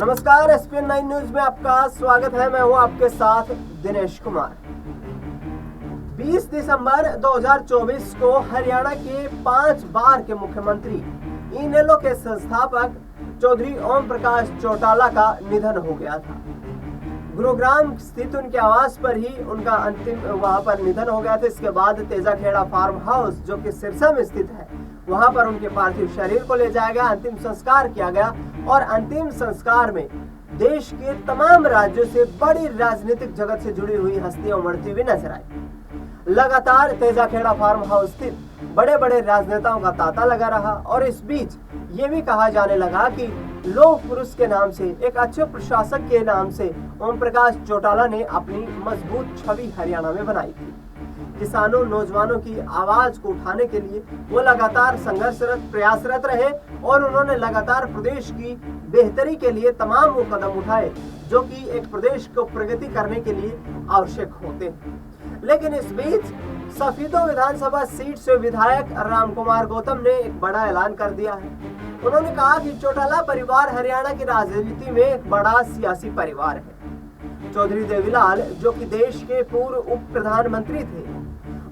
नमस्कार, ESPN 9 news में आपका स्वागत है। मैं हूं आपके साथ दिनेश कुमार। 20 दिसंबर 2024 को हरियाणा के 5 बार के मुख्यमंत्री इनेलो के संस्थापक चौधरी ओम प्रकाश चौटाला का निधन हो गया था। गुरुग्राम स्थित उनके आवास पर ही उनका अंतिम वहां पर निधन हो गया था। इसके बाद तेजाखेड़ा फार्म हाउस जो कि सिरसा में स्थित है, वहां पर उनके पार्थिव शरीर को ले जाया गया, अंतिम संस्कार किया गया और अंतिम संस्कार में देश के तमाम राज्यों से बड़ी राजनीतिक जगत से जुड़ी हुई हस्तियां उमड़ती हुई नजर आई। लगातार तेजाखेड़ा फार्म हाउस स्थित बड़े बड़े राजनेताओं का तांता लगा रहा और इस बीच ये भी कहा जाने लगा कि लौह पुरुष के नाम से, एक अच्छे प्रशासक के नाम से ओम प्रकाश चौटाला ने अपनी मजबूत छवि हरियाणा में बनाई थी। किसानों, नौजवानों की आवाज को उठाने के लिए वो लगातार संघर्षरत, प्रयासरत रहे और उन्होंने लगातार प्रदेश की बेहतरी के लिए तमाम वो कदम उठाए जो कि एक प्रदेश को प्रगति करने के लिए आवश्यक होते हैं। लेकिन इस बीच सफीदो विधानसभा सीट से विधायक रामकुमार गौतम ने एक बड़ा ऐलान कर दिया है। उन्होंने कहा कि चौटाला परिवार हरियाणा की राजनीति में एक बड़ा सियासी परिवार है। चौधरी देवीलाल जो कि देश के पूर्व उप प्रधानमंत्री थे,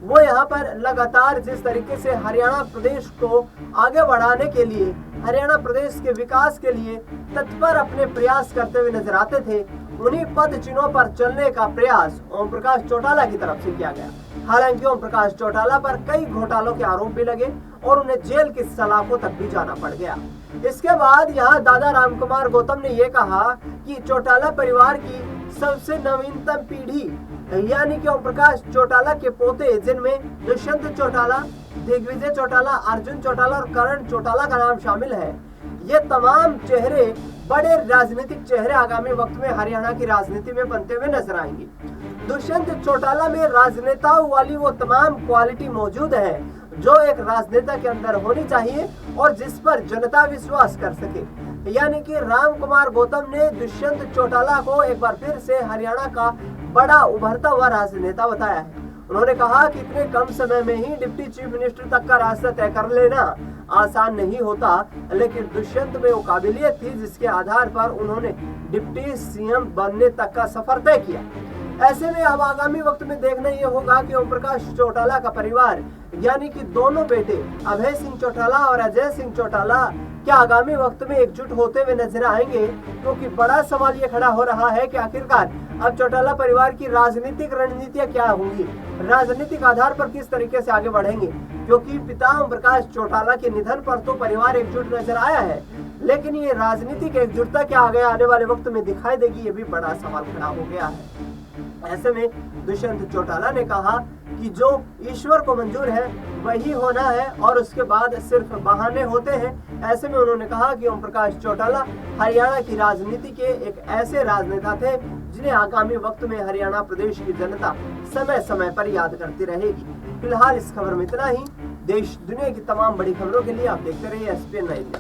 वो यहाँ पर लगातार जिस तरीके से हरियाणा प्रदेश को आगे बढ़ाने के लिए, हरियाणा प्रदेश के विकास के लिए तत्पर अपने प्रयास करते हुए नजर आते थे, उन्हीं पद चिन्हों पर चलने का प्रयास ओम प्रकाश चौटाला की तरफ से किया गया। हालांकि ओम प्रकाश चौटाला पर कई घोटालों के आरोप भी लगे और उन्हें जेल की सलाखों तक भी जाना पड़ गया। इसके बाद यहाँ दादा रामकुमार गौतम ने यह कहा कि चौटाला परिवार की सबसे नवीनतम पीढ़ी यानी कि ओम प्रकाश चौटाला के पोते, जिनमें दुष्यंत चौटाला, दिग्विजय चौटाला, अर्जुन चौटाला और करण चौटाला का नाम शामिल है, ये तमाम चेहरे, बड़े राजनीतिक चेहरे आगामी वक्त में हरियाणा की राजनीति में बनते हुए नजर आएंगे। दुष्यंत चौटाला में राजनेताओं वाली वो तमाम क्वालिटी मौजूद है जो एक राजनेता के अंदर होनी चाहिए और जिस पर जनता विश्वास कर सके। यानी कि रामकुमार गौतम ने दुष्यंत चौटाला को एक बार फिर से हरियाणा का बड़ा उभरता हुआ राजनेता बताया है। उन्होंने कहा कि इतने कम समय में ही डिप्टी चीफ मिनिस्टर तक का रास्ता तय कर लेना आसान नहीं होता, लेकिन दुष्यंत में वो काबिलियत थी जिसके आधार पर उन्होंने डिप्टी सीएम बनने तक का सफर तय किया। ऐसे में अब आगामी वक्त में देखना ये होगा कि ओम प्रकाश चौटाला का परिवार यानी कि दोनों बेटे अभय सिंह चौटाला और अजय सिंह चौटाला क्या आगामी वक्त में एकजुट होते हुए नजर आएंगे, क्योंकि बड़ा सवाल ये खड़ा हो रहा है कि आखिरकार अब चौटाला परिवार की राजनीतिक रणनीतियां क्या होंगी, राजनीतिक आधार पर किस तरीके से आगे बढ़ेंगे। क्योंकि पिता ओम प्रकाश चौटाला के निधन पर तो परिवार एकजुट नजर आया है, लेकिन ये राजनीतिक एकजुटता क्या आगे आने वाले वक्त में दिखाई देगी, ये भी बड़ा सवाल खड़ा हो गया है। ऐसे में दुष्यंत चौटाला ने कहा कि जो ईश्वर को मंजूर है वही होना है और उसके बाद सिर्फ बहाने होते हैं। ऐसे में उन्होंने कहा कि ओम प्रकाश चौटाला हरियाणा की राजनीति के एक ऐसे राजनेता थे जिन्हें आगामी वक्त में हरियाणा प्रदेश की जनता समय समय पर याद करती रहेगी। फिलहाल इस खबर में इतना ही। देश दुनिया की तमाम बड़ी खबरों के लिए आप देखते रहिए एसपीएन 9 न्यूज।